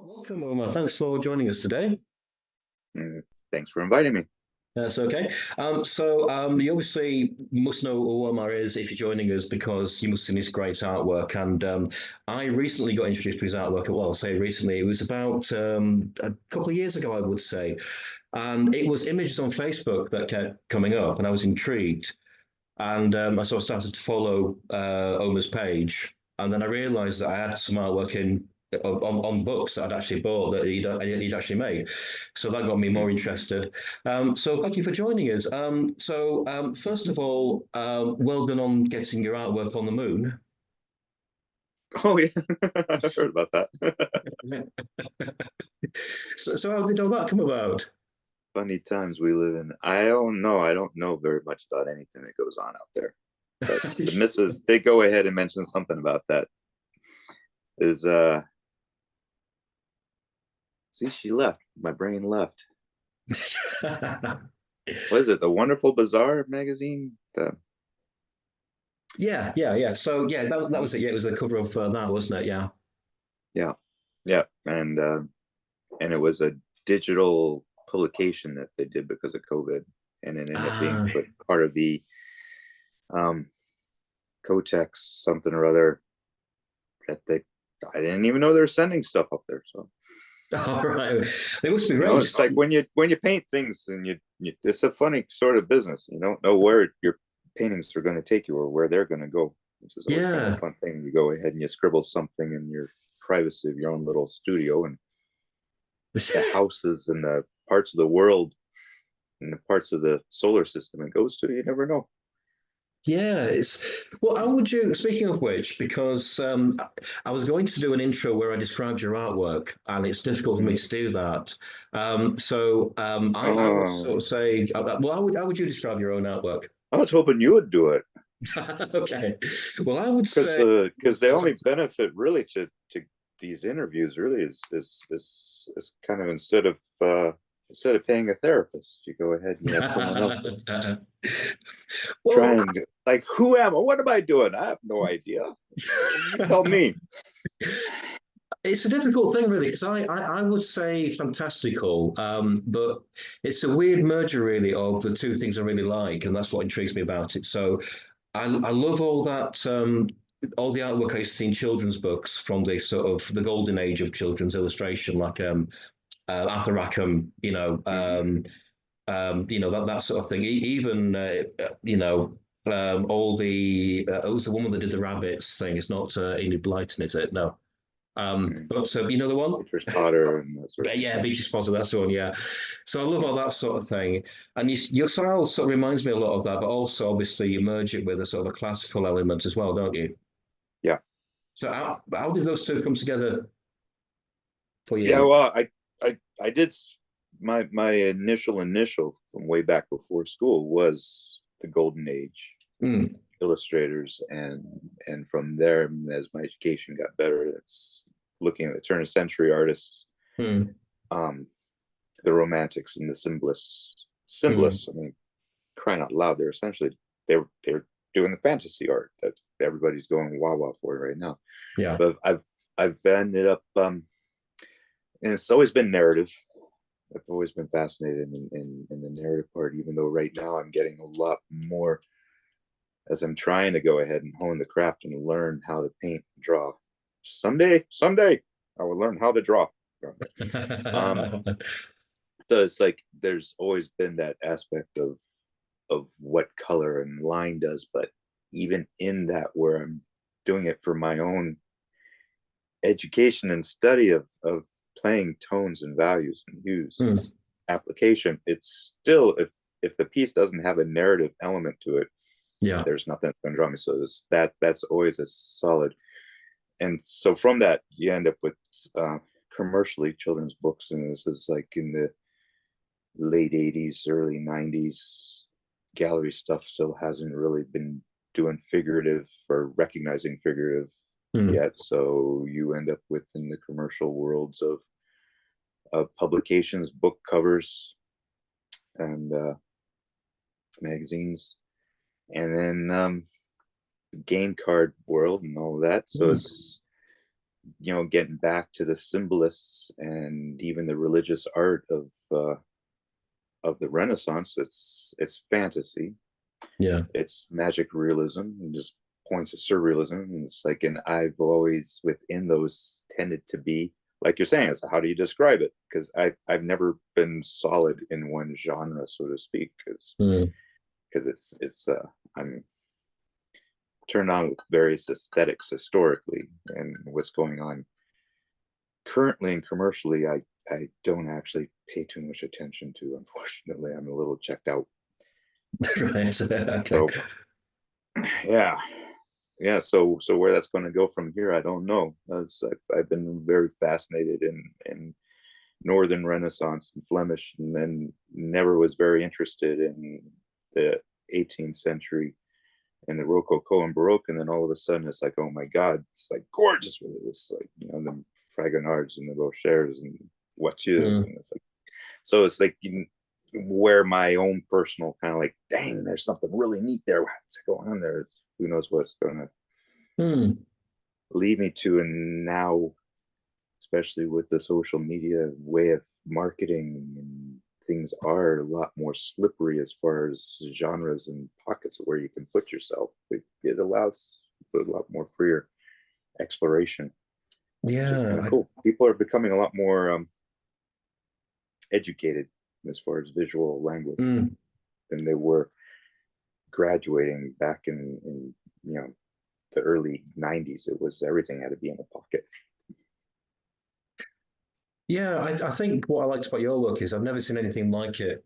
Welcome, Omar. Thanks for joining us today. Mm, Thanks for inviting me. That's okay. You obviously must know who Omar is if you're joining us because you must have seen his great artwork. And I recently got introduced to his artwork. Well, I'll say recently. It was about a couple of years ago, I would say. And it was images on Facebook that kept coming up, and I was intrigued. And I sort of started to follow Omar's page, and then I realised that I had some artwork on books that I'd actually bought that he'd actually made. So that got me more Mm. interested. So thank you for joining us. First of all, well done on getting your artwork on the moon. Oh yeah, I heard about that. So how did all that come about? Funny times we live in. I don't know. I don't know very much about anything that goes on out there. But the missus did go ahead and mention something about that. Is see, she left. My brain left. What is it? The Wonderful Bazaar magazine? Yeah. So yeah, that was it. Yeah, it was the cover of that, wasn't it? Yeah. Yeah, yeah, and it was a digital publication that they did because of COVID, and it ended up being Ah, part of the um Cotex something or other that they I didn't even know they were sending stuff up there. So all right. It must be great. it's like when you paint things and you it's a funny sort of business. You don't know where your paintings are going to take you or where they're going to go, which is always kind of a Yeah. fun thing. You go ahead and you scribble something in your privacy of your own little studio, and the houses and the parts of the world and the parts of the solar system it goes to, you never know. Yeah, it's well. How would you? Speaking of which, because I was going to do an intro where I described your artwork, and it's difficult for me Mm. to do that. I would Oh, sort of say, well, how would you describe your own artwork? I was hoping you would do it. Okay. Well, I would because say, because the only benefit really to these interviews really is kind of instead of paying a therapist, you go ahead and you have someone else that's well, trying to, like, who am I? What am I doing? I have no idea. You tell me. it's a difficult thing, really, because I would say fantastical, but it's a weird merger, really, of the two things I really like, and that's what intrigues me about it. So I love all that, all the artwork I see in children's books from the sort of the golden age of children's illustration, like Arthur Rackham, Mhm. that sort of thing. Even all the it was the woman that did the rabbits thing. It's not Enid Blyton, is it? No. Mhm. But you know the one? Beatrice Potter and that sort of But thing. yeah, Beaches Potter, that's the one, yeah. So I love Yeah, all that sort of thing. And your style sort of reminds me a lot of that, but also obviously you merge it with a sort of a classical element as well, don't you? yeah, So how did those two come together for yeah. you? Well, I did my initial from way back before school was the golden age Mm, illustrators, and from there, as my education got better, it's looking at the turn of century artists, mm, um the romantics and the mm. symbolists. I mean, crying out loud, they're doing the fantasy art that everybody's going wah wah for right now. Yeah. But I've ended up and it's always been narrative. I've always been fascinated in the narrative part, even though right now I'm getting a lot more as I'm trying to go ahead and hone the craft and learn how to paint and draw. Someday, I will learn how to draw. Um, so it's like there's always been that aspect of what color and line does, but even in that, where I'm doing it for my own education and study of playing tones and values and hues and Mm, application, it's still, if the piece doesn't have a narrative element to it, yeah. there's nothing that's going to draw me. So that's always a solid. And so from that, you end up with commercially children's books, and this is like in the late '80s, early '90s. Gallery stuff still hasn't really been doing figurative or recognizing figurative Mm, yet. So you end up with in the commercial worlds of publications, book covers, and magazines, and then game card world and all of that. So mm. getting back to the symbolists and even the religious art of the Renaissance. It's fantasy. Yeah. It's magic realism and just points of surrealism. And it's like, and I've always within those tended to be like you're saying. Is how do you describe it? Because I've never been solid in one genre, so to speak. Because I'm turned on with various aesthetics historically and what's going on currently and commercially. I don't actually pay too much attention to. Unfortunately, I'm a little checked out. Right. Okay. So yeah, yeah. So where that's going to go from here, I don't know. I've been very fascinated in Northern Renaissance and Flemish, and then never was very interested in the 18th century and the Rococo and Baroque. And then all of a sudden, it's like, oh my God, it's like gorgeous with it. It's like, the Fragonards and the Gauchers and Voitures. And it's like, so it's like where my own personal kind of like, dang, there's something really neat there. What's going on there? Who knows what's going to lead me to. And now, especially with the social media way of marketing, and things are a lot more slippery as far as genres and pockets where you can put yourself. It allows a lot more freer exploration, which is kind of cool. People are becoming a lot more educated as far as visual language than they were graduating back in the early 90s. It was everything had to be in a pocket. Yeah, I think what I liked about your work is I've never seen anything like it.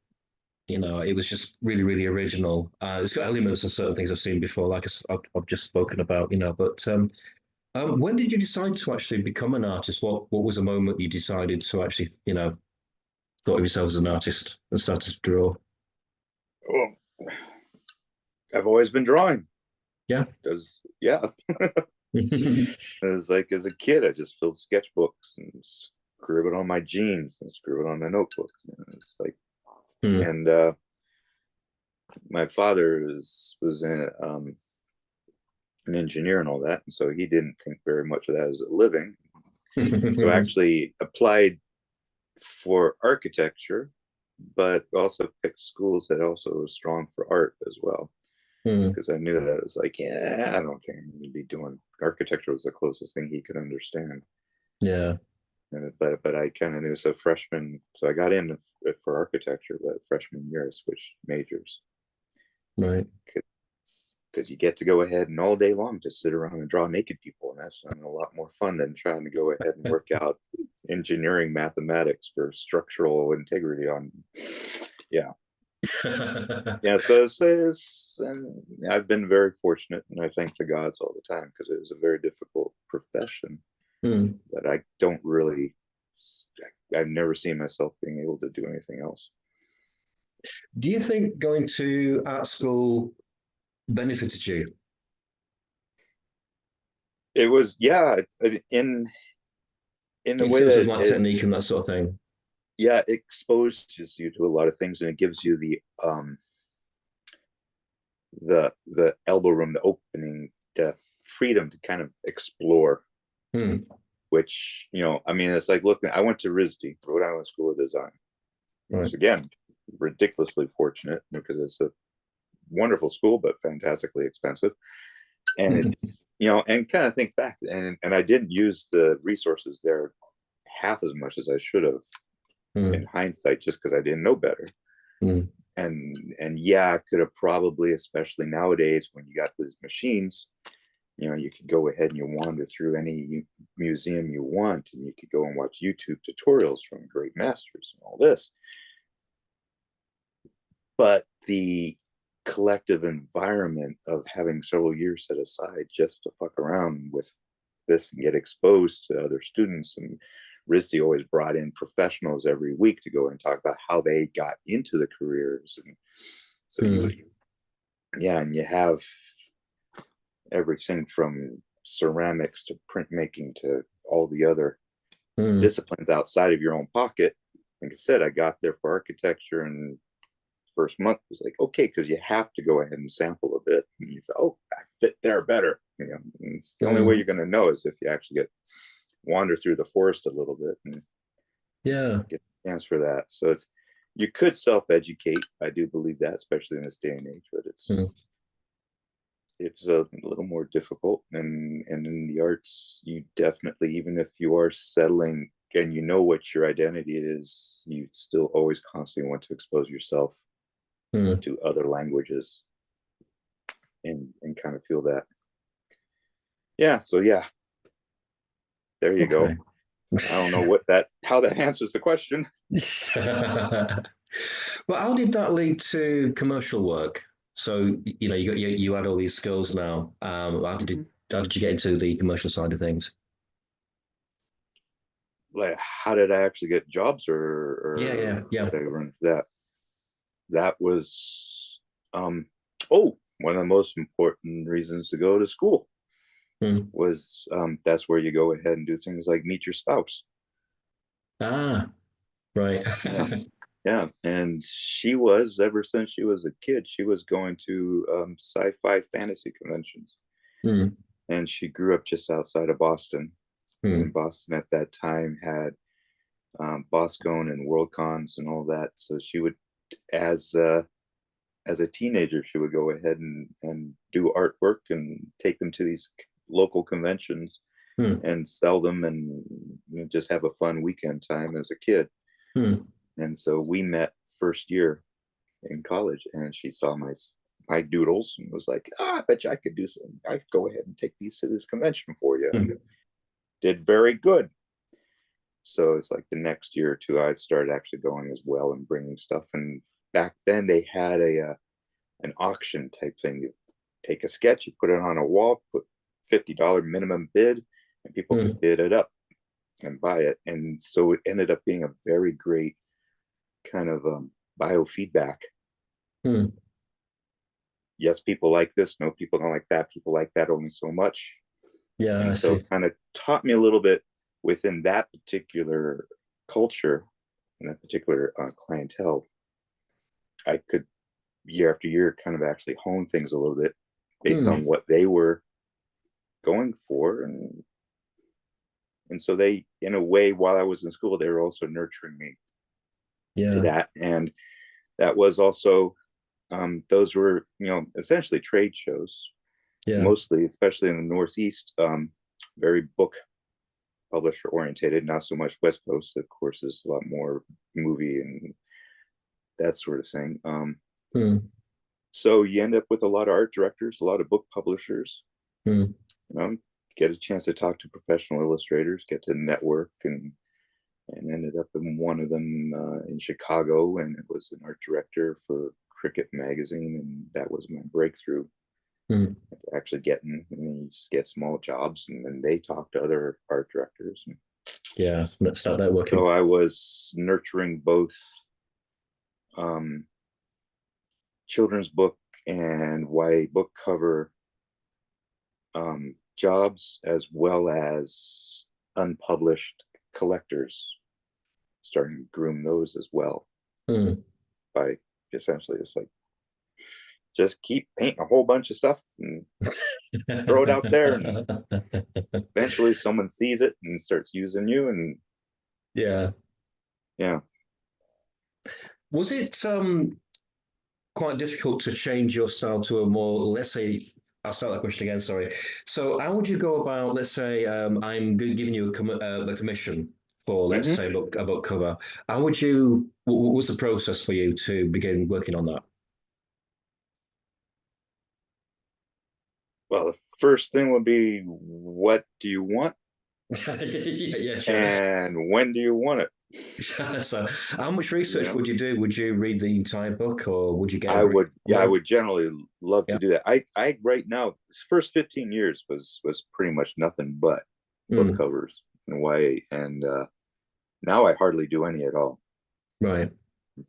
It was just really, really original. It's got elements of certain things I've seen before, like I've just spoken about. But when did you decide to actually become an artist? What was the moment you decided to actually, thought of yourself as an artist and started to draw? Well, I've always been drawing. Yeah. It was like as a kid, I just filled sketchbooks and scribbled on my jeans and scribbled on my notebooks. It's like, and my father was an engineer and all that, and so he didn't think very much of that as a living. So I actually applied for architecture, but also picked schools that also were strong for art as well. Because I knew that it was like, yeah, I don't think I'm going to be doing architecture. Was the closest thing he could understand. Yeah. But I kind of knew. So I got in for architecture, but freshman year I switched majors. Right. Because you get to go ahead and all day long just sit around and draw naked people, and that's a lot more fun than trying to go ahead and work out engineering mathematics for structural integrity on. Yeah. Yeah, so I've been very fortunate, and I thank the gods all the time, because it was a very difficult profession that I don't really. I've never seen myself being able to do anything else. Do you think going to art school benefited you? It was, yeah, in a way terms that of like technique and that sort of thing. Yeah, it exposes you to a lot of things, and it gives you the elbow room, the opening, the freedom to kind of explore. Which, I mean, it's like, look, I went to RISD, Rhode Island School of Design. Right. Again, ridiculously fortunate, because it's a wonderful school, but fantastically expensive. And it's, and kind of think back, and I didn't use the resources there half as much as I should have in hindsight, just because I didn't know better. And yeah, I could have probably, especially nowadays when you got these machines, you could go ahead and you wander through any museum you want, and you could go and watch YouTube tutorials from great masters and all this. But the collective environment of having several years set aside just to fuck around with this and get exposed to other students, and RISD always brought in professionals every week to go and talk about how they got into the careers. And so and you have everything from ceramics to printmaking to all the other disciplines outside of your own pocket. Like I said, I got there for architecture, and first month was like, okay, because you have to go ahead and sample a bit, and you say, oh, I fit there better. It's the only way you're going to know is if you actually get wander through the forest a little bit and Yeah. get a chance for that. So you could self-educate. I do believe that, especially in this day and age, but Mm. it's a little more difficult. And in the arts, you definitely, even if you are settling and you know what your identity is, you still always constantly want to expose yourself Mm. to other languages and kind of feel that. Yeah. So yeah, there you go. Okay. I don't know how that answers the question. Well, how did that lead to commercial work? So, you had all these skills now. How did you get into the commercial side of things? Like, how did I actually get jobs, Yeah, or yeah, yeah. did I run that? That was oh, one of the most important reasons to go to school Hmm. was that's where you go ahead and do things like meet your spouse. Ah, right. Yeah. Yeah, and she was, ever since she was a kid, she was going to sci-fi fantasy conventions, Hmm. and she grew up just outside of Boston. And Hmm. Boston at that time had Boscon and Worldcons and all that. So she would, as as a teenager, she would go ahead and do artwork and take them to these local conventions Hmm. and sell them, and just have a fun weekend time as a kid. Hmm. And so we met first year in college, and she saw my doodles and was like, I bet you I could do something. I could go ahead and take these to this convention for you. And Hmm. did very good. So it's like the next year or two, I started actually going as well and bringing stuff. And back then they had an auction type thing. You take a sketch, you put it on a wall, put $50 minimum bid, and people Hmm. could bid it up and buy it. And so it ended up being a very great kind of biofeedback. Hmm. Yes, people like this. No, people don't like that. People like that only so much. Yeah, And I so see. it kind of taught me a little bit within that particular culture and that particular clientele. I could, year after year, kind of actually hone things a little bit based Hmm. on what they were going for. And so they, in a way, while I was in school, they were also nurturing me to Yeah. that. And that was also, those were, essentially trade shows, Yeah. mostly, especially in the Northeast, very book publisher orientated, not so much West Coast. Of course, is a lot more movie and that sort of thing. Hmm. So you end up with a lot of art directors, a lot of book publishers. Hmm. You know, get a chance to talk to professional illustrators, get to network, and ended up in one of them in Chicago, and it was an art director for Cricket magazine, and that was my breakthrough. Hmm. Actually getting, and you just get small jobs, and then they talk to other art directors. Yeah. Let's start networking. So I was nurturing both um, children's book and YA book cover jobs, as well as unpublished collectors, starting to groom those as well Hmm. by essentially it's like just keep painting a whole bunch of stuff and throw it out there, and eventually someone sees it and starts using you. And Yeah. yeah. Was it quite difficult to change your style to a more, let's say, I'll start that question again, sorry. So how would you go about, let's say, I'm giving you a commission for, let's Mm-hmm. say, a book cover. How would you, what was the process for you to begin working on that? Well, the first thing would be, what do you want, Yeah, sure. and when do you want it? So how much You research know, would you do? Would you read the entire book or would you get a I brief would, yeah, I comment? would generally love Yeah. to do that. I right now, first 15 years was pretty much nothing but book Mm, covers and YA, and now I hardly do any at all. right.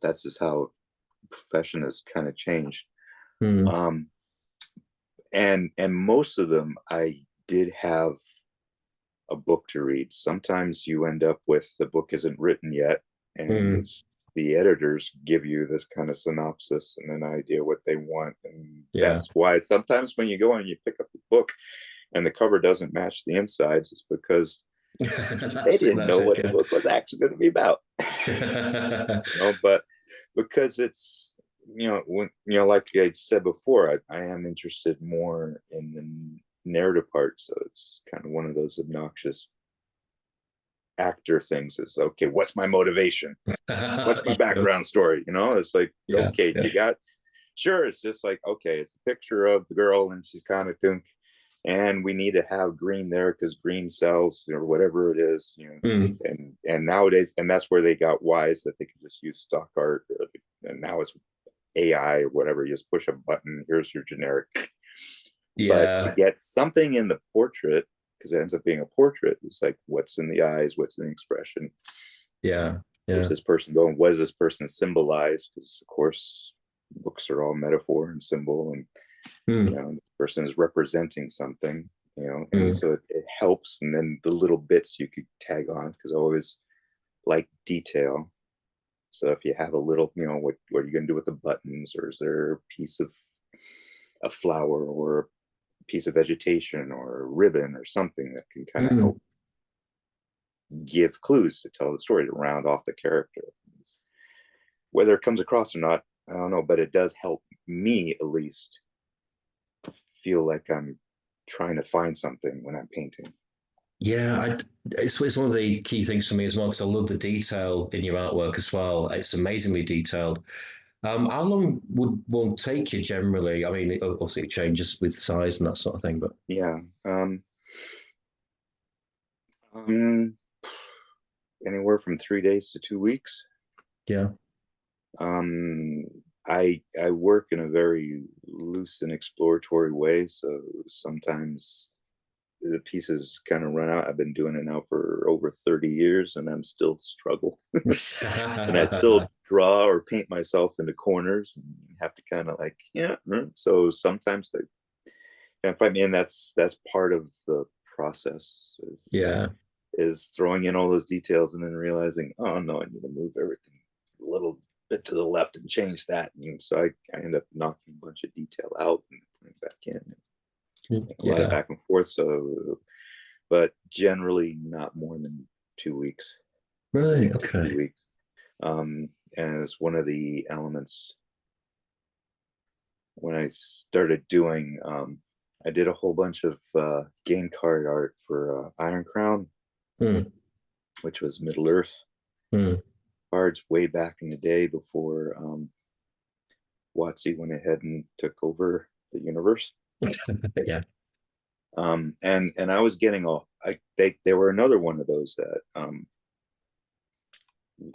That's just how profession has kind of changed. Mm, Um, and most of them, I did have a book to read. Sometimes you end up with the book isn't written yet, and mm, the editors give you this kind of synopsis and an idea what they want. And yeah. that's why sometimes when you go and you pick up the book and the cover doesn't match the insides, it's because They That's it. didn't That's know it. what the book was actually going to be about. Yeah. But because it's, when, like I said before, I am interested more in the narrative part. So it's kind of one of those obnoxious actor things. Is okay, what's my motivation? What's my background story? It's like, Yeah. okay, Yeah. you got, sure, it's just like, okay, it's a picture of the girl and she's kind of dunk, and we need to have green there because green sells or whatever it is, Mm. and nowadays, and that's where they got wise that they could just use stock art, and now it's AI or whatever. You just push a button, here's your generic. But to Yeah. get something in the portrait, because it ends up being a portrait, it's like, what's in the eyes, what's in the expression, Yeah. where's Yeah. this person going, what does this person symbolize? Because of course books are all metaphor and symbol, and Mm. the person is representing something, and Mm. so it helps. And then the little bits you could tag on, because I always like detail. So if you have a little, what are you going to do with the buttons, or is there a piece of a flower or a piece of vegetation or a ribbon or something that can kind of Mm. help give clues to tell the story, to round off the character. Whether it comes across or not, I don't know, but it does help me at least feel like I'm trying to find something when I'm painting. Yeah, it's one of the key things for me as well because I love the detail in your artwork as well. It's amazingly detailed. How long would one take you generally? I mean, obviously it changes with size and that sort of thing, but Yeah. Um, Anywhere from 3 days to 2 weeks. yeah. Um, I work in a very loose and exploratory way, so sometimes the pieces kind of run out. I've been doing it now for over 30 years, and I'm still struggle, and I still draw or paint myself into corners, and have to kind of like, yeah. So sometimes they can't find me, and that's part of the process. Yeah. Is throwing in all those details and then realizing, oh no, I need to move everything a little bit to the left and change that. And so I end up knocking a bunch of detail out and putting it back in. A lot of Yeah. back and forth. So, but generally not more than 2 weeks, a Right. week to Okay. 2 weeks. As one of the elements when I started doing, I did a whole bunch of game card art for Iron Crown, Mm. which was Middle Earth Mm. cards way back in the day before WotC went ahead and took over the universe. Yeah. And I was getting they were another one of those that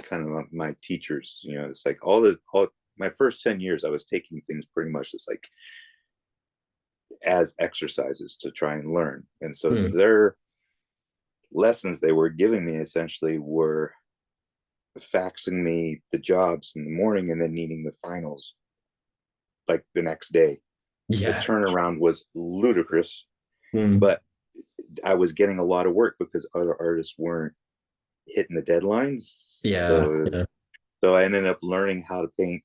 kind of my teachers, it's like all my first 10 years I was taking things pretty much just like as exercises to try and learn. And so Mm. their lessons they were giving me essentially were faxing me the jobs in the morning and then needing the finals like the next day. The Yeah. turnaround was ludicrous, Mm. but I was getting a lot of work because other artists weren't hitting the deadlines. Yeah. So, Yeah. so I ended up learning how to paint.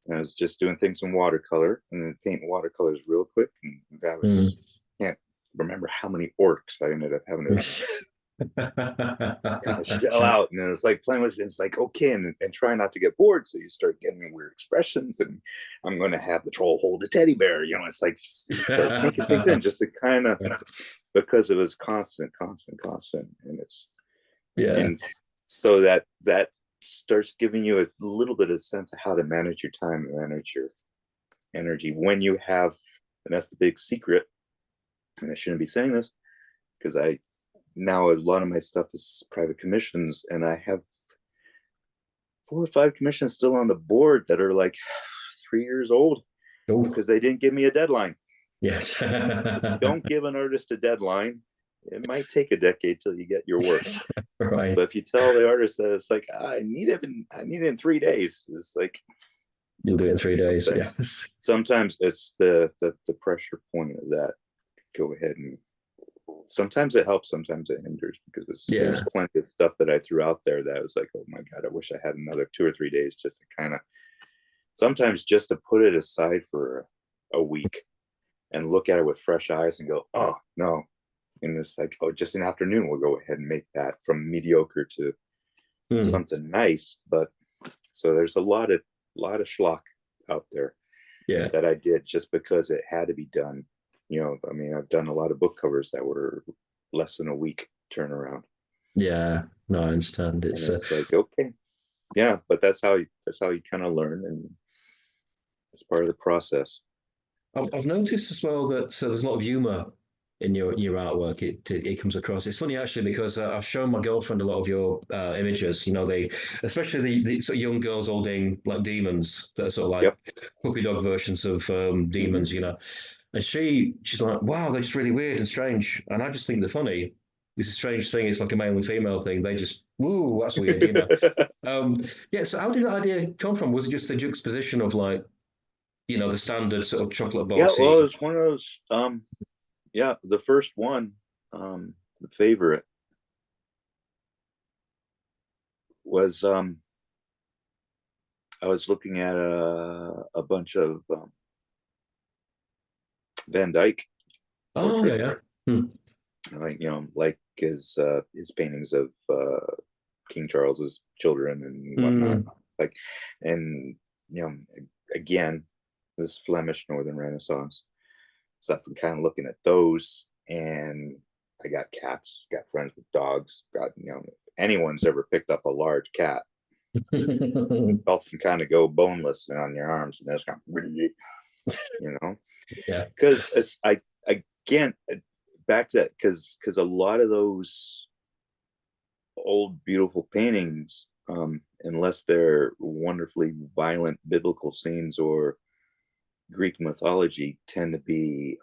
And I was just doing things in watercolor and painting watercolors real quick. And I Mm. can't remember how many orcs I ended up having to kind of shell out. And it was like playing with it. It's like, okay, and try not to get bored. So you start getting weird expressions. And I'm going to have the troll hold a teddy bear. It's like just start sneaking things in just to kind of, because it was constant. And Yeah. and so that starts giving you a little bit of sense of how to manage your time and manage your energy when you have, and that's the big secret. And I shouldn't be saying this because now a lot of my stuff is private commissions, and I have 4 or 5 commissions still on the board that are like 3 years old Oh. because they didn't give me a deadline. Yes. If you don't give an artist a deadline, it might take a decade till you get your work. Right. But if you tell the artist that it's like, I need it in 3 days, it's like, You'll do it in 3 days. Yeah. sometimes it's the pressure point of that. Go ahead, and sometimes it helps, sometimes it hinders, because there's Yeah. plenty of stuff that I threw out there that I was like, oh my god, I wish I had another 2 or 3 days just to kind of, sometimes just to put it aside for a week and look at it with fresh eyes and go, oh no, And it's like, oh, just an afternoon, we'll go ahead and make that from mediocre to something nice. But so there's a lot of schlock out there that I did just because it had to be done. You know, I mean, I've done a lot of book covers that were less than a week turnaround. Yeah, no, I understand. And it's like, okay, yeah, but that's how you kind of learn, and it's part of the process. I've noticed as well that there's a lot of humor in your artwork. It comes across. It's funny actually because I've shown my girlfriend a lot of your images. You know, especially the sort of young girls holding like demons that are sort of like puppy dog versions of demons. You know, and she's like, wow, they're just really weird and strange. And I just think they're funny. It's a strange thing. It's like a male and female thing. They just, woo, that's weird, you know. Yeah. So how did that idea come from? Was it just the juxtaposition of like, you know, the standard sort of chocolate Yeah, boxy? well, it was one of those. Yeah, the first one, the favorite was I was looking at a bunch of Van Dyke Oh portraits. yeah, yeah. Like, you know, like his paintings of King Charles's children and whatnot. Like, and you know, again, this Flemish Northern Renaissance stuff. I'm kind of looking at those, and I got cats, got friends with dogs, got, you know, if anyone's ever picked up a large cat, felt them kind of go boneless on your arms, and that's kind of, you know, Yeah. because it's again back to that, because a lot of those old beautiful paintings, unless they're wonderfully violent biblical scenes or Greek mythology, tend to be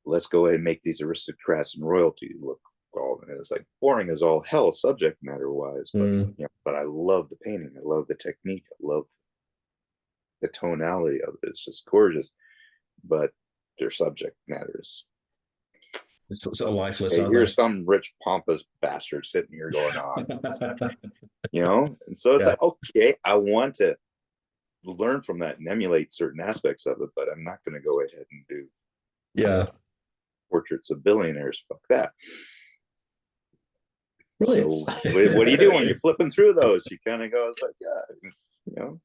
let's go ahead and make these aristocrats and royalty look all, and it's like boring as all hell subject matter wise, but you know, but I love the painting, I love the technique, I love the tonality of it. It's just gorgeous, but their subject matters. It's sort of lifeless, Hey, aren't here's some rich pompous bastard sitting here going on, you know, and so it's like, okay, I want to learn from that and emulate certain aspects of it, but I'm not going to go ahead and do portraits of billionaires. Fuck that. Brilliant. So what do you do when you're flipping through those? You kind of go, it's like, yeah, it's, you know,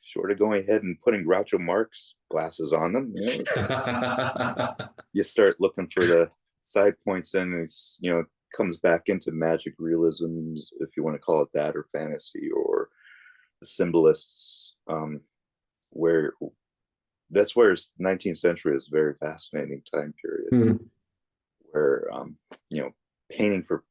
short of going ahead and putting Groucho Marx glasses on them, you know, you start looking for the side points, and it's, you know, comes back into magic realisms, if you want to call it that, or fantasy, or the symbolists, where that's where 19th century is a very fascinating time period, where you know, painting for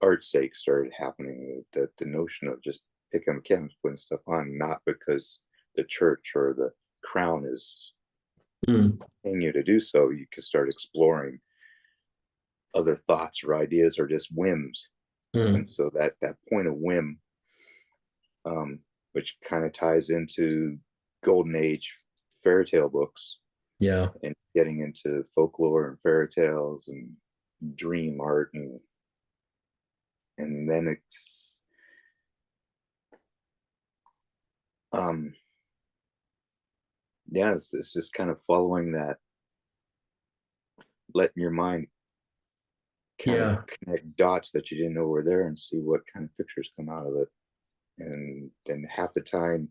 art's sake started happening. That the notion of just picking up canvas, putting stuff on, not because the church or the crown is paying you to do so, you can start exploring other thoughts or ideas or just whims. And so that point of whim, which kind of ties into golden age fairy tale books, and getting into folklore and fairy tales and dream art, and then it's yeah, it's just kind of following that, letting your mind kind of connect dots that you didn't know were there, and see what kind of pictures come out of it. And then half the time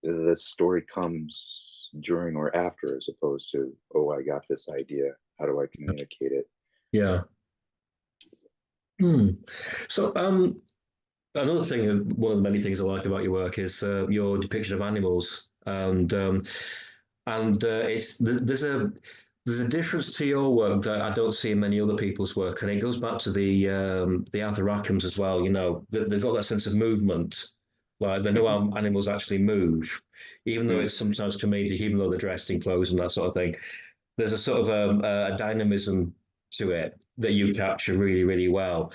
the story comes during or after, as opposed to, oh, I got this idea, how do I communicate it? So another thing, one of the many things I like about your work is your depiction of animals, and it's there's a difference to your work that I don't see in many other people's work, and it goes back to the Arthur Rackhams as well. You know, they've got that sense of movement, like they know how animals actually move, even though it's sometimes comedic, even though they're dressed in clothes and that sort of thing. There's a sort of a dynamism to it that you capture really, really well.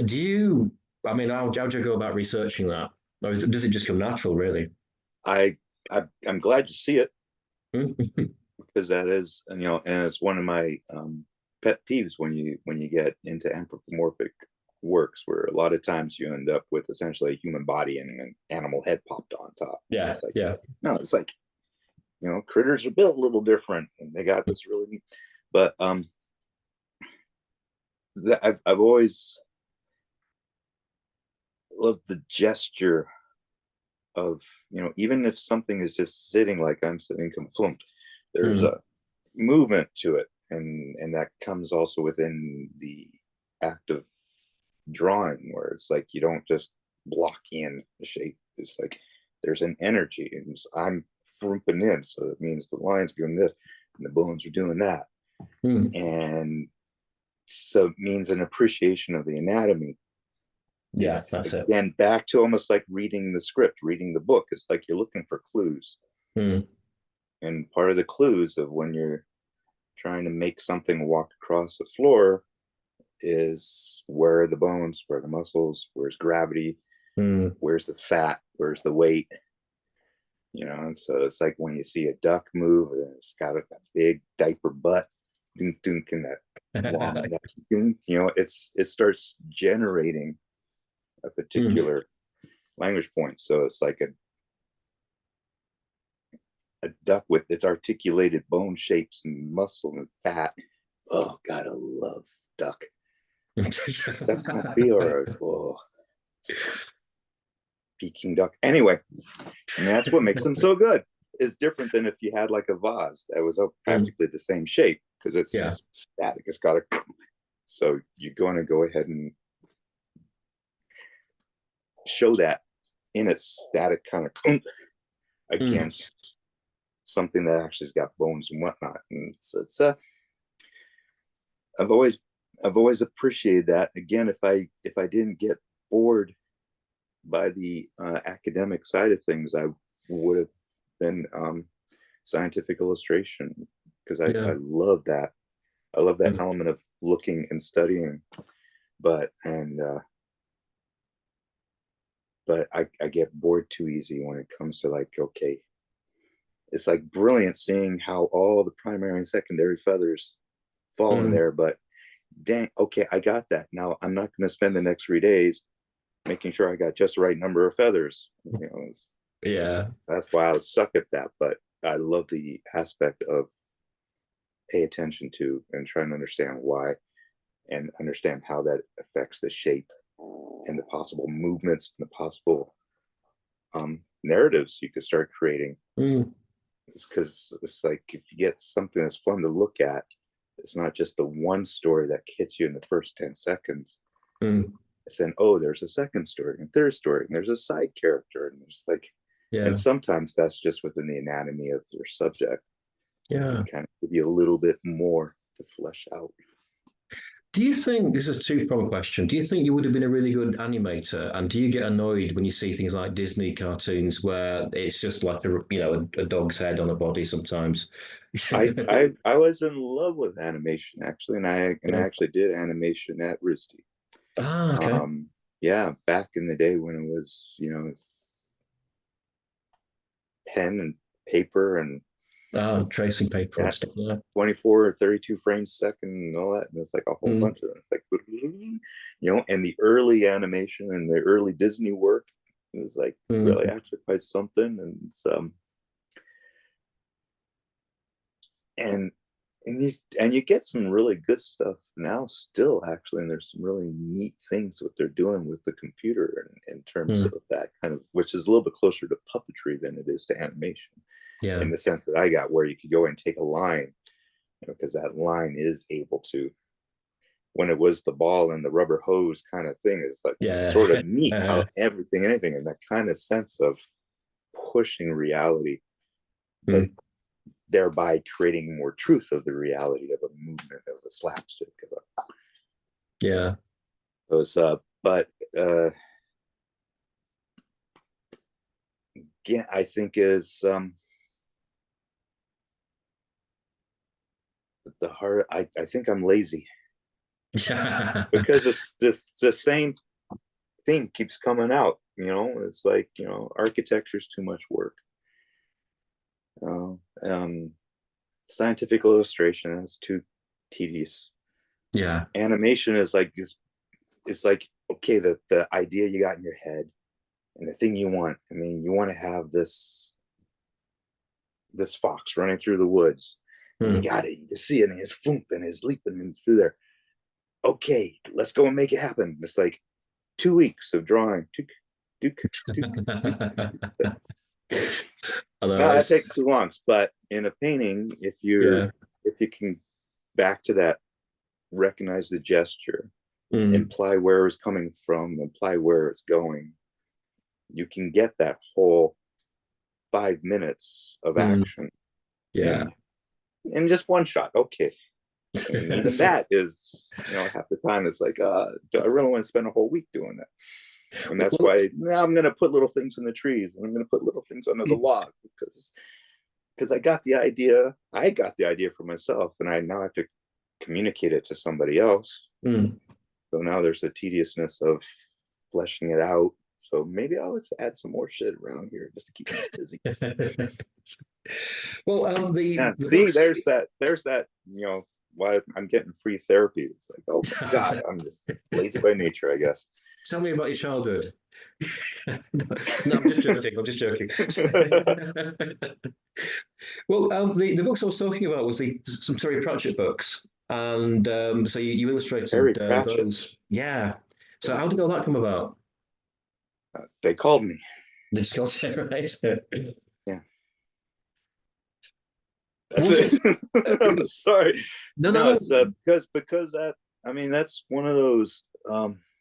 Do you? I mean, how do you go about researching that, or does it just come natural, really? I'm glad you see it, because that is, you know, and it's one of my pet peeves when you get into anthropomorphic works, where a lot of times you end up with essentially a human body and an animal head popped on top. It's like, no, it's like, you know, critters are built a little different, and they got this really neat. But I've always loved the gesture of, even if something is just sitting like I'm sitting confluent, there's a movement to it, and that comes also within the act of drawing, where it's like you don't just block in the shape. It's like there's an energy, and I'm frumping in, so it means the line's doing this and the bones are doing that. And so it means an appreciation of the anatomy. Yeah, that's it. Again, back to almost like reading the script, reading the book. It's like you're looking for clues. And part of the clues of when you're trying to make something walk across the floor is, where are the bones, where are the muscles, where's gravity, where's the fat, where's the weight, and so it's like when you see a duck move and it's got a big diaper butt, and that long neck, it starts generating a particular language point. So it's like a duck with its articulated bone shapes and muscle and fat. Oh God, I love duck. Duck coffee or Peking duck. Anyway, and that's what makes them so good. It's different than if you had like a vase that was practically the same shape, because it's static. It's got a, so you're going to go ahead and show that in a static kind of against something that actually has got bones and whatnot. And so it's I've always appreciated that. Again, if I didn't get bored by the academic side of things, I would have been scientific illustration, because I love that. I love that element of looking and studying. But I get bored too easy when it comes to like, okay, it's like brilliant seeing how all the primary and secondary feathers fall in there, but dang, okay, I got that. Now I'm not going to spend the next 3 days making sure I got just the right number of feathers. That's why I suck at that. But I love the aspect of pay attention to and trying to understand why, and understand how that affects the shape and the possible movements and the possible narratives you could start creating. Because it's like, if you get something that's fun to look at, it's not just the one story that hits you in the first 10 seconds. It's then, oh, there's a second story and third story, and there's a side character, and it's like, and sometimes that's just within the anatomy of your subject. And kind of give you a little bit more to flesh out. Do you think, this is a two-pronged question, do you think you would have been a really good animator? And do you get annoyed when you see things like Disney cartoons where it's just like a dog's head on a body sometimes? I was in love with animation, actually, and I actually did animation at RISD. Okay. Yeah, back in the day when it was, it's pen and paper and tracing paper and stuff like that. 24 or 32 frames a second and all that. And it's like a whole bunch of them. It's like, and the early animation and the early Disney work, it was like really actually quite something. And it's, and you get some really good stuff now still, actually, and there's some really neat things what they're doing with the computer in terms of that kind of, which is a little bit closer to puppetry than it is to animation. In the sense that I got, where you could go and take a line, because that line is able to, when it was the ball and the rubber hose kind of thing, is like sort of neat how anything, and that kind of sense of pushing reality, but thereby creating more truth of the reality of a movement, of a slapstick of a those but again, I think is the hard, I think I'm lazy. Because this the same thing keeps coming out, it's like, architecture's too much work. Scientific illustration is too tedious. Animation is like, it's like, okay, the idea you got in your head and the thing you want, you want to have this fox running through the woods, You got it. You can see it, and his foomp and his leaping through there. Okay, let's go and make it happen. It's like 2 weeks of drawing. Duke. No, that takes too long. But in a painting, if you can back to that, recognize the gesture, imply where it's coming from, imply where it's going, you can get that whole 5 minutes of action in just one shot. Okay. And even that is, half the time it's like, do I really want to spend a whole week doing that? And that's why now I'm going to put little things in the trees, and I'm going to put little things under the log, because I got the idea. I got the idea for myself, and I now have to communicate it to somebody else. So now there's the tediousness of fleshing it out. So maybe I'll add some more shit around here just to keep me busy. Well, see, there's that, why I'm getting free therapy. It's like, oh my God, I'm just lazy by nature, I guess. Tell me about your childhood. No, I'm just joking. Well, the books I was talking about was some Terry Pratchett books, and so you illustrated those. Yeah. So how did all that come about? They called me. They just called it, right? Yeah. That's it. I'm sorry. No. It's because that, that's one of those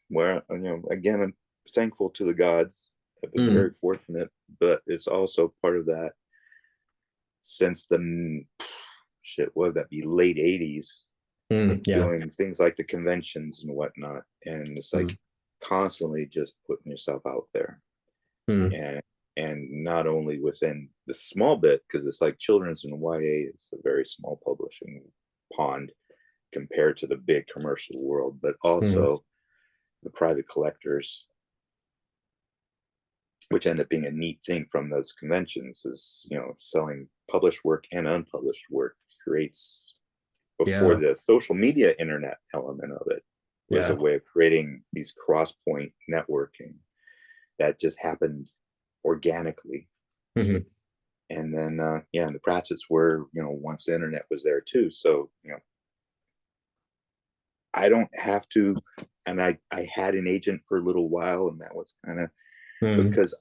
where, again, I'm thankful to the gods. I've been very fortunate, but it's also part of that since the would that be late 80s, doing things like the conventions and whatnot, and it's like constantly just putting yourself out there, and not only within the small bit, because it's like children's and YA is a very small publishing pond compared to the big commercial world, but also the private collectors, which end up being a neat thing from those conventions, is selling published work and unpublished work creates, before the social media internet element of it, was a way of creating these cross-point networking that just happened organically. And then the Pratchetts were, once the internet was there too, so I don't have to, and I had an agent for a little while, and that was kind of because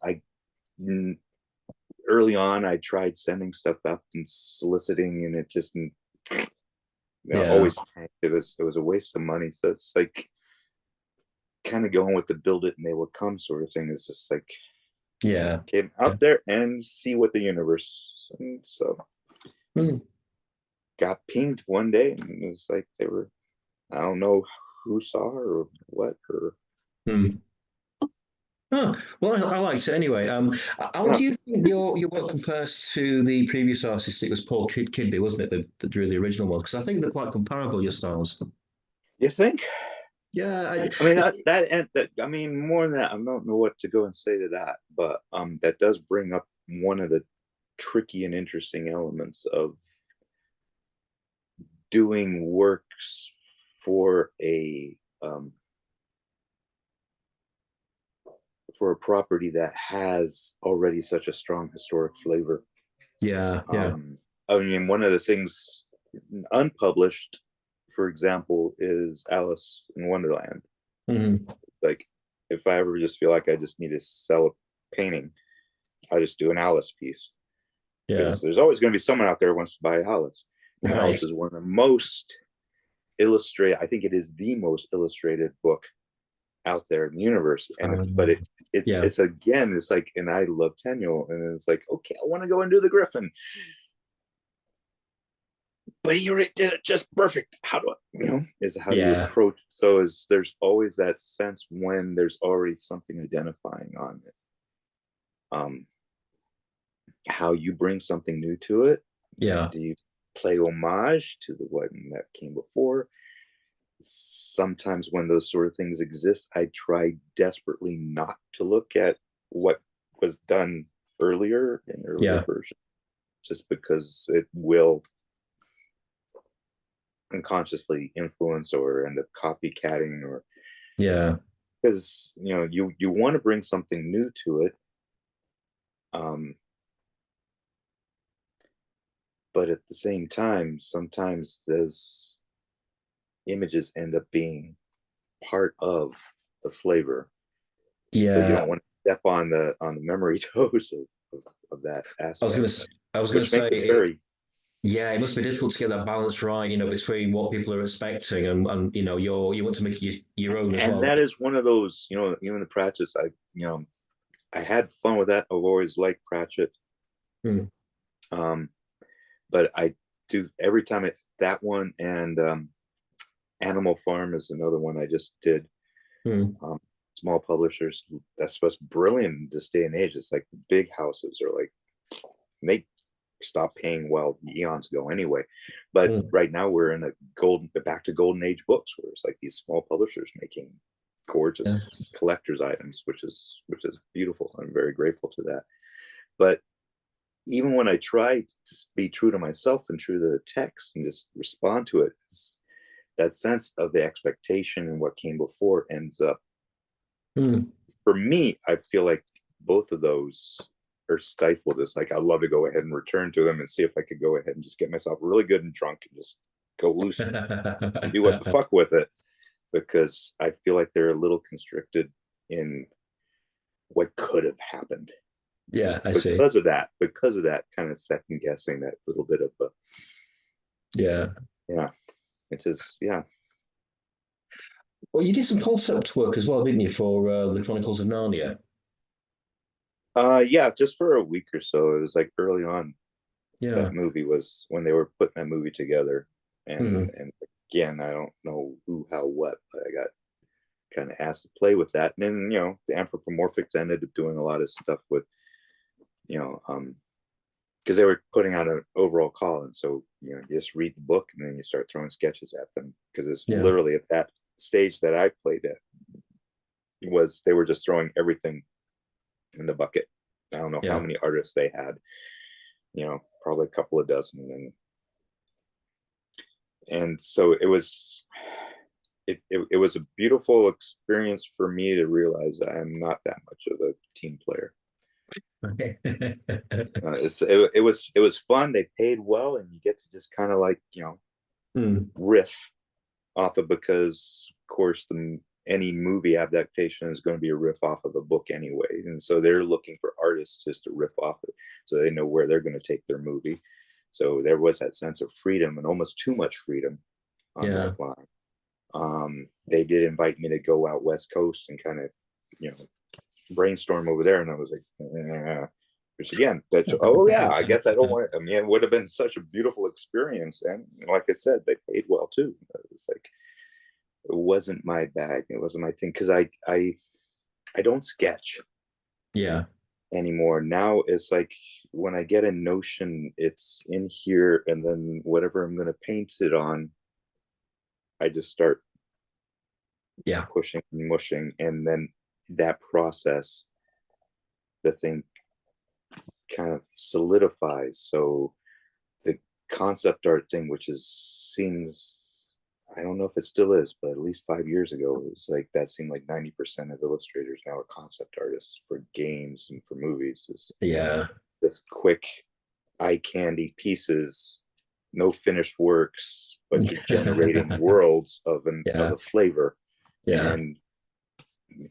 early on I tried sending stuff up and soliciting, and it just always tanked. It was a waste of money. So it's like kind of going with the build it and they will come sort of thing. Is just like came out there and see what the universe. And so got pinged one day, and it was like they were, I don't know who saw her or what, or Oh, well, I liked it anyway. How do you think your work compares to the previous artist? It was Paul Kidby, wasn't it, that drew the original one? Because I think they're quite comparable, your styles. You think? Yeah. I mean, more than that, I don't know what to go and say to that, but that does bring up one of the tricky and interesting elements of doing works for a property that has already such a strong historic flavor. I mean, one of the things unpublished, for example, is Alice in Wonderland. Like, if I ever just feel like I just need to sell a painting, I just do an Alice piece. Because there's always going to be someone out there who wants to buy Alice. And Alice is one of the most illustrated, I think it is the most illustrated book out there in the universe. And but it's again, it's like, and I love Tenniel, and it's like, okay, I want to go and do the Griffin, but he already did it just perfect. How do I, is how you approach. So there's always that sense when there's already something identifying on it, how you bring something new to it. Do you play homage to the one that came before? Sometimes when those sort of things exist, I try desperately not to look at what was done earlier in earlier versions, just because it will unconsciously influence or end up copycatting, or because you want to bring something new to it, But at the same time, sometimes those images end up being part of the flavor. So you Yeah, don't want to step on the memory toes of that I was gonna, aspect, I was gonna which say, makes it very. yeah, it must be difficult to get that balance right, between what people are expecting and you want to make your own as And well. that is one of those, even the Pratchett's, I had fun with that. I've always liked Pratchett. Hmm. But I do every time that one, and Animal Farm is another one I just did. Hmm. Small publishers, that's what's brilliant in this day and age. It's like the big houses are like, they stopped paying well eons ago anyway. But Hmm. right now we're in back to golden age books, where it's like these small publishers making Yeah. gorgeous collector's items, which is beautiful. I'm very grateful to that. But even when I try to be true to myself and true to the text and just respond to it, that sense of the expectation and what came before ends up, Hmm. for me, I feel like both of those are stifled. It's like, I'd love to go ahead and return to them and see if I could go ahead and just get myself really good and drunk and just go loose and do what the fuck with it, because I feel like they're a little constricted in what could have happened Yeah, I see. because of that kind of second guessing, that little bit of Yeah. yeah, it is, yeah. Well, you did some concept work as well, didn't you, for the Chronicles of Narnia? Yeah, just for a week or so. It was like early on. Yeah. That movie was when they were putting that movie together, Hmm. and again, I don't know who, how, what, but I got kind of asked to play with that. And then the Anthropomorphics ended up doing a lot of stuff with you know because they were putting out an overall call, and so you just read the book and then you start throwing sketches at them, because it's Yeah. literally at that stage that I played at, was they were just throwing everything in the bucket. I don't know how Yeah. many artists they had, probably a couple of dozen, and so it was a beautiful experience for me to realize I am not that much of a team player. Okay. It was fun. They paid well, and you get to just kind of like Hmm. riff off of, because of course any movie adaptation is going to be a riff off of a book anyway, and so they're looking for artists just to riff off it, so they know where they're going to take their movie. So there was that sense of freedom, and almost too much freedom on Yeah. that line. They did invite me to go out West Coast and kind of you know brainstorm over there, and I was like, which again, oh yeah, I guess I don't want it. I mean, it would have been such a beautiful experience, and like I said, they paid well too. It's like, it wasn't my bag, it wasn't my thing, because I don't sketch Yeah. anymore. Now it's like, when I get a notion, it's in here, and then whatever I'm going to paint it on, I just start Yeah. pushing and mushing, and then that process, the thing kind of solidifies. So the concept art thing, which seems, I don't know if it still is, but at least 5 years ago, it was like, that seemed like 90% of illustrators now are concept artists for games and for movies. Is Yeah. this quick eye candy pieces, no finished works, but you're generating worlds of Yeah. a flavor. Yeah. And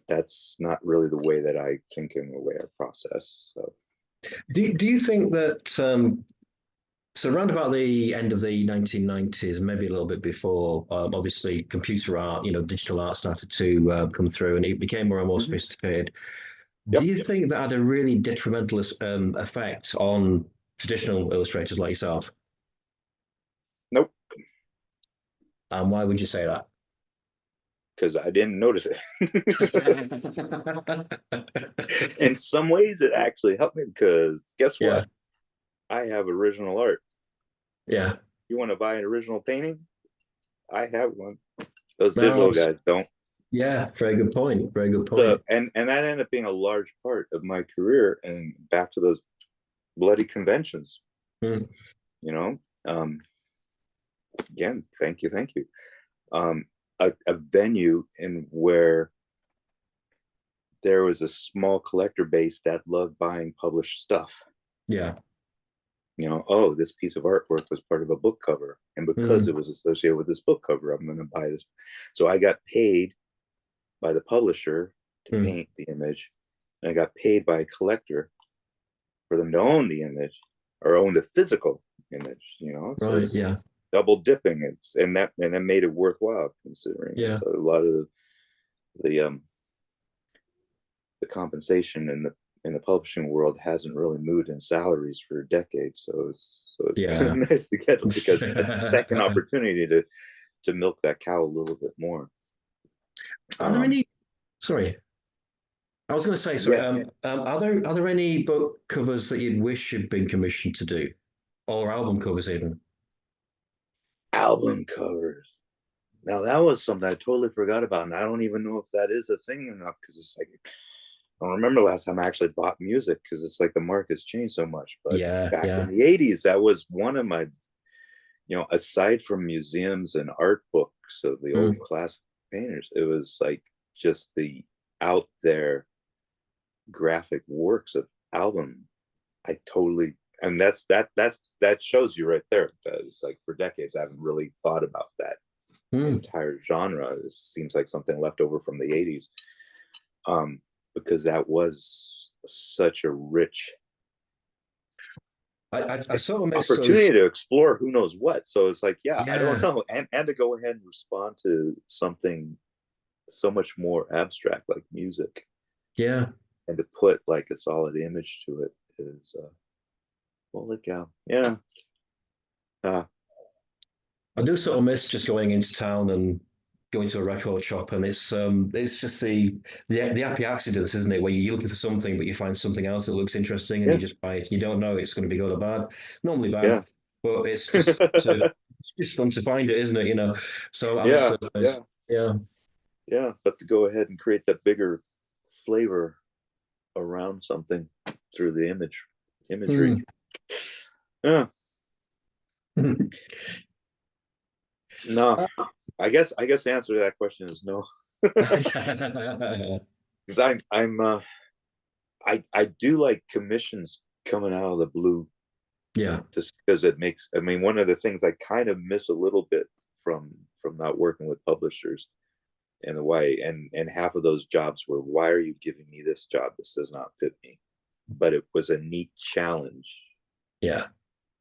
that's not really the way that I think and the way I process. So Do you think that so around about the end of the 1990s, maybe a little bit before, obviously computer art, digital art started to come through, and it became more and more mhm. sophisticated. Do Yep. you think that had a really detrimental effect on traditional illustrators like yourself? Nope. And why would you say that? Because I didn't notice it. In some ways, it actually helped me, because guess Yeah. what? I have original art. Yeah. You want to buy an original painting? I have one. Those No, digital guys don't. yeah, very good point. Very good So, point. and that ended up being a large part of my career. And back to those bloody conventions, Mm, you know. Um, Again, thank you. A venue in where there was a small collector base that loved buying published stuff. yeah. oh, this piece of artwork was part of a book cover, and because it was associated with this book cover, I'm going to buy this. So I got paid by the publisher to paint the image, and I got paid by a collector for them to own the image or own the physical image. So Right. it's Yeah. double dipping. And that made it worthwhile, considering Yeah. so a lot of the compensation in the publishing world hasn't really moved in salaries for decades. So it's kind Yeah. of nice to get like a second opportunity to milk that cow a little bit more. Are there any? Sorry, I was going to say. Sorry. Yeah, Are there any book covers that you'd wish you'd been commissioned to do, or album covers even? album covers. Now that was something I totally forgot about, and I don't even know if that is a thing or not, because it's like I don't remember last time I actually bought music, because it's like the market has changed so much. But Yeah. back Yeah. in the 80s, that was one of my, aside from museums and art books of the old classic painters, it was like just the out there graphic works of album. I totally, and that shows you right there. It's like for decades I haven't really thought about that entire genre. It seems like something left over from the 80s, because that was such a rich I sort of miss opportunity those. to explore who knows what. So it's like, yeah, I don't Yeah. know. And to go ahead and respond to something so much more abstract like music, Yeah. and to put like a solid image to it is holy cow. Yeah. I do sort of miss just going into town and going to a record shop, and it's just the happy accidents, isn't it? Where you're looking for something, but you find something else that looks interesting, and you Yeah. just buy it. You don't know it's going to be good or bad. Normally bad, Yeah. but it's just fun to find it, isn't it? So I miss Yeah. those days. Yeah. Yeah. Yeah. But to go ahead and create that bigger flavor around something through the imagery. Yeah. No. I guess the answer to that question is no. Because I do like commissions coming out of the blue, Yeah. just because it makes, I mean, one of the things I kind of miss a little bit from not working with publishers, and the way, and half of those jobs were, why are you giving me this job? This does not fit me. But it was a neat challenge Yeah.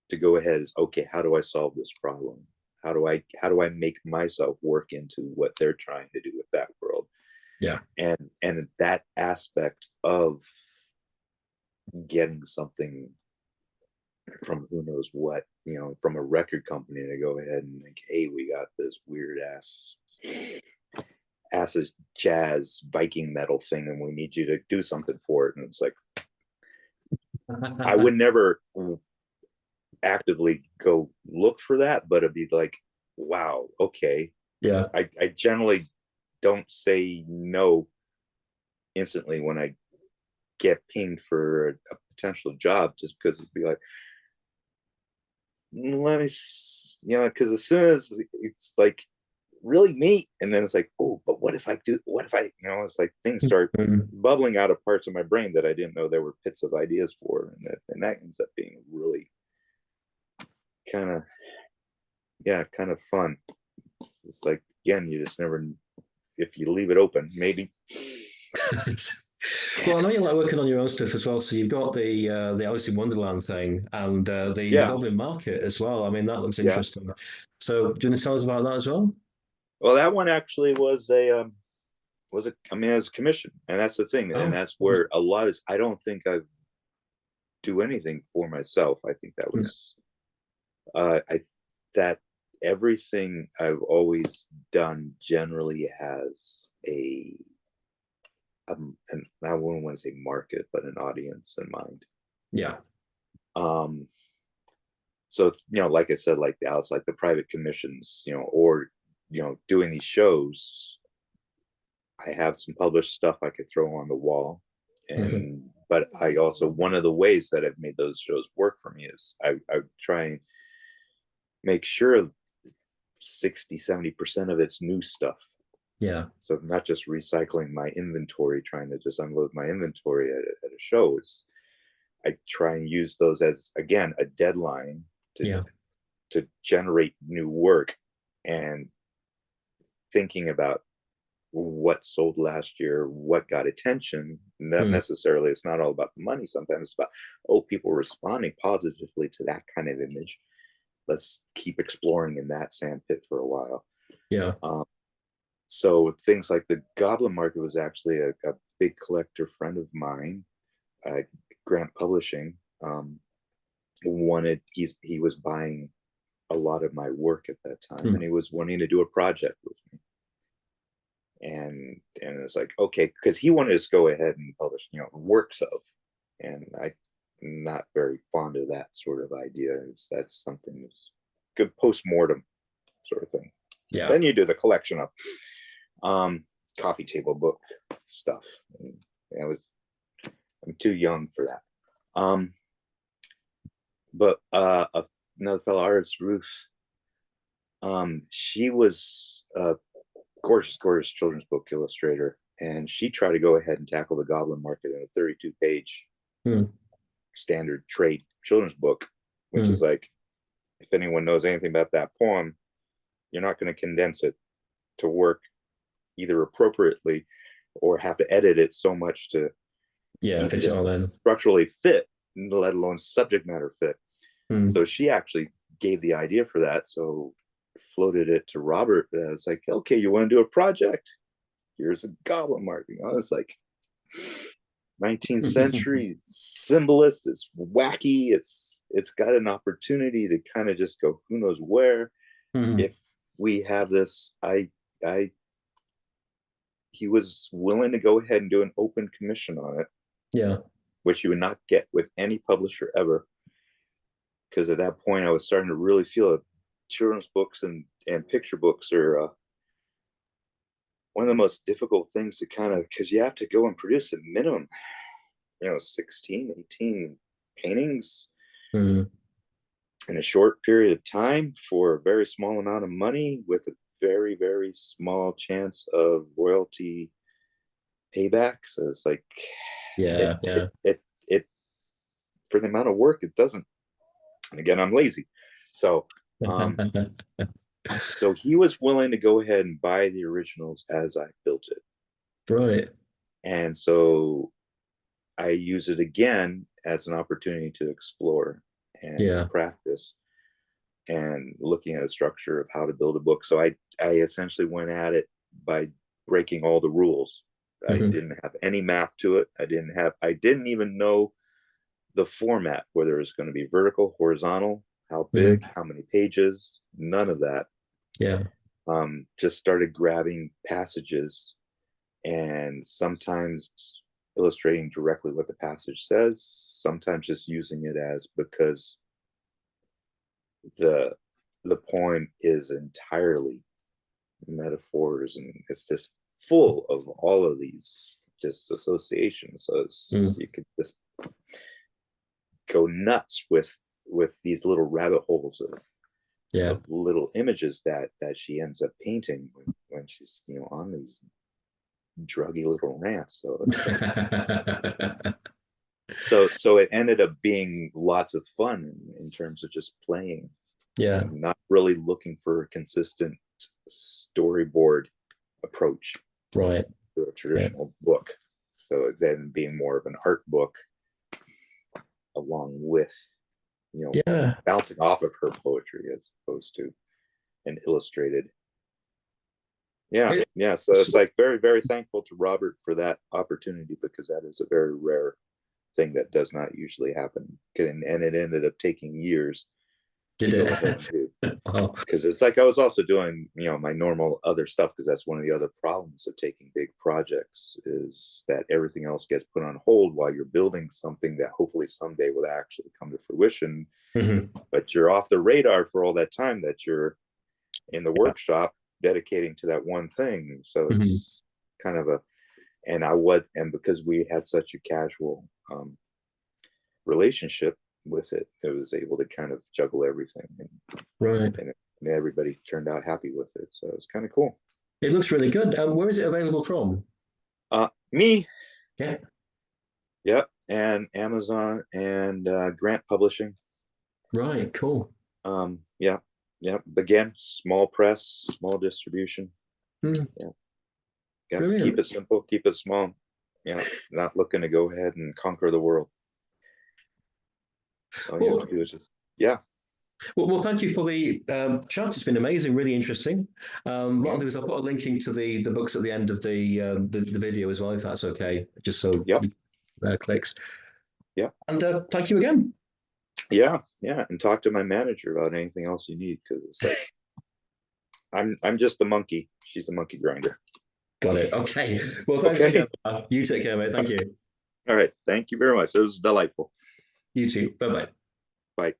to go ahead as, okay, how do I solve this problem? How do I make myself work into what they're trying to do with that world? Yeah. And that aspect of getting something from who knows what, from a record company, to go ahead and think, hey, we got this weird ass jazz Viking metal thing, and we need you to do something for it. And it's like, I would never actively go look for that, but it'd be like, wow, okay. Yeah. I generally don't say no instantly when I get pinged for a potential job, just because it'd be like, let me, because as soon as it's like really neat, and then it's like, oh, but what if I, it's like things start bubbling out of parts of my brain that I didn't know there were pits of ideas for, and that ends up being really kind of, kind of fun. It's like, again, you just never, if you leave it open, maybe. Well, I know you like working on your own stuff as well. So you've got the Alice in Wonderland thing, and the Yeah. Goblin Market as well. I mean, that looks Yeah. interesting. So do you want to tell us about that as well? Well, that one actually was I mean, as a commission, and that's the thing, and Oh, that's where a lot is. I don't think I do anything for myself. I think that was, I that everything I've always done generally has and I wouldn't want to say market, but an audience in mind. yeah. So like I said, like the Alice, like the private commissions, or doing these shows, I have some published stuff I could throw on the wall. But I also, one of the ways that I've made those shows work for me is I try and make sure 60-70% of it's new stuff. Yeah. So I'm not just recycling my inventory, trying to just unload my inventory at a show. I try and use those as, again, a deadline to generate new work, and thinking about what sold last year, what got attention. Not necessarily, it's not all about the money. Sometimes it's about, oh, people responding positively to that kind of image. Let's keep exploring in that sandpit for a while. Yeah. So things like the Goblin Market was actually a big collector friend of mine, Grant Publishing, he was buying a lot of my work at that time, and he was wanting to do a project with me. And it's like, okay, because he wanted us to go ahead and publish, works of, and I'm not very fond of that sort of idea. That's something that's good post-mortem sort of thing. Yeah. Then you do the collection of coffee table book stuff. And I'm too young for that. But another fellow artist, Ruth, she was a gorgeous children's book illustrator, and she tried to go ahead and tackle the Goblin Market in a 32-page standard trade children's book, which is like, if anyone knows anything about that poem, you're not going to condense it to work either appropriately or have to edit it so much to fit it all in. Structurally fit, let alone subject matter fit. So she actually gave the idea for that, so floated it to Robert. It's like, okay, you want to do a project? Here's a Goblin Market. It's like 19th century symbolist. It's wacky. It's got an opportunity to kind of just go who knows where. If we have this, he was willing to go ahead and do an open commission on it. Yeah. Which you would not get with any publisher ever. Because at that point, I was starting to really feel that children's books and picture books are one of the most difficult things to kind of, because you have to go and produce a minimum, 16, 18 paintings in a short period of time for a very small amount of money with a very, very small chance of royalty payback. So it's like, it for the amount of work, it doesn't. And again, I'm lazy. So so he was willing to go ahead and buy the originals as I built it. Right. And so I use it again as an opportunity to explore and practice and looking at a structure of how to build a book. So I essentially went at it by breaking all the rules. I didn't have any map to it. I didn't even know the format, whether it was going to be vertical, horizontal, how big, how many pages, none of that. Yeah. Just started grabbing passages and sometimes illustrating directly what the passage says, sometimes just using it as, because the poem is entirely metaphors, and it's just full of all of these just associations. So you could just go nuts with these little rabbit holes of little images that she ends up painting when she's on these druggy little rants. So it ended up being lots of fun in terms of just playing, not really looking for a consistent storyboard approach to a traditional book. So then being more of an art book along with bouncing off of her poetry as opposed to an illustrated. So it's like very, very thankful to Robert for that opportunity, because that is a very rare thing that does not usually happen, and it ended up taking years. Did it? Because it's like I was also doing my normal other stuff, because that's one of the other problems of taking big projects, is that everything else gets put on hold while you're building something that hopefully someday will actually come to fruition. But you're off the radar for all that time that you're in the workshop dedicating to that one thing. So it's kind of and because we had such a casual relationship with it, it was able to kind of juggle everything, and everybody turned out happy with it. So it's kind of cool. It looks really good. Where is it available from? Me. Yeah. and Amazon and Grant Publishing. Right, cool. Yeah. Again, small press, small distribution. Hmm. Yeah. Brilliant. Keep it simple, keep it small. Yeah, not looking to go ahead and conquer the world. All you have to do is just, yeah. Well, thank you for the chat. It's been amazing, really interesting. What I'll do is I'll put a link to the books at the end of the video as well, if that's okay, just so Yep. clicks. Yeah. And thank you again. Yeah, and talk to my manager about anything else you need, because it's like I'm just the monkey. She's the monkey grinder. Got it. Okay. Well, thanks again. You take care, mate. Thank you. All right. Thank you very much. It was delightful. You too. Bye-bye. Bye.